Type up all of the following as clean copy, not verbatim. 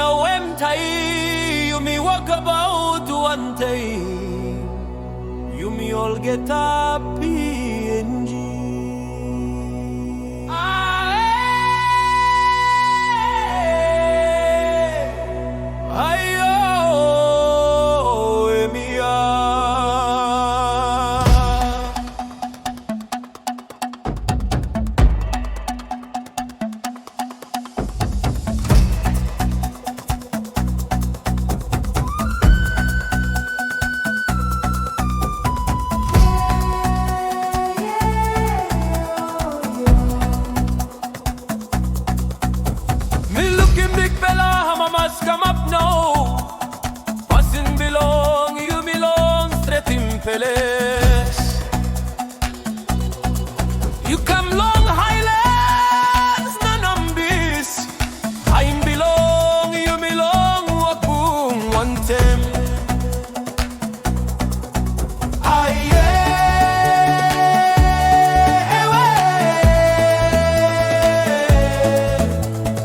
know I'm tired. You me walk about one time. You me all get happy and come up now. Passing belong, you belong straight in Peles. You come long highlands, Nanambis. I belong, you belong, Wakum, one tem.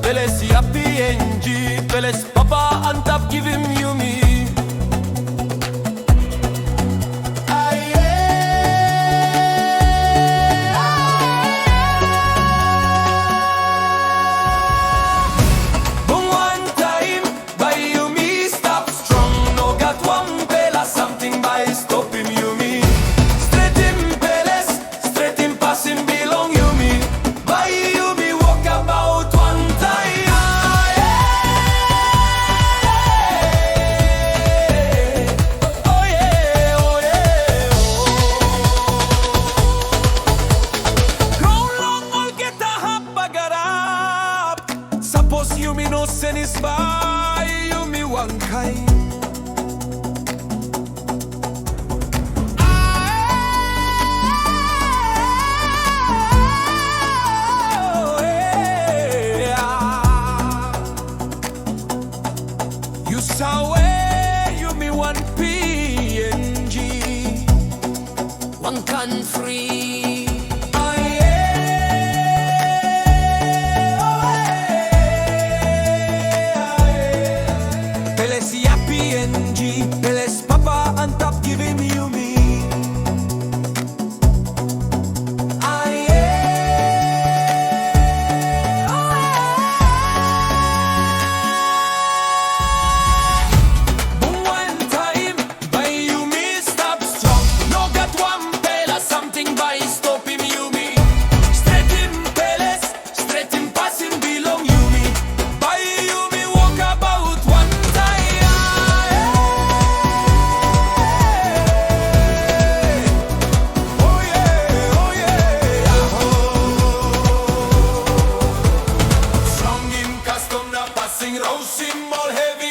Peles yapi enji. Peles papa and top give him you me. Boom one time by you me stop strong. No got one pela something by stop him you me. Straight him Peles, straight him pass him belong you me. By you me walk about one time. Suppose you me no send is by you me one kind. You saw where you me one PNG, one country. Peles papa and top give him you me. Boom one time by you me stop strong. No got one pela something by stop him you me. Straight him Peles, straight him pass him belong you me. By you me walk about one time. Passing round him all heavy.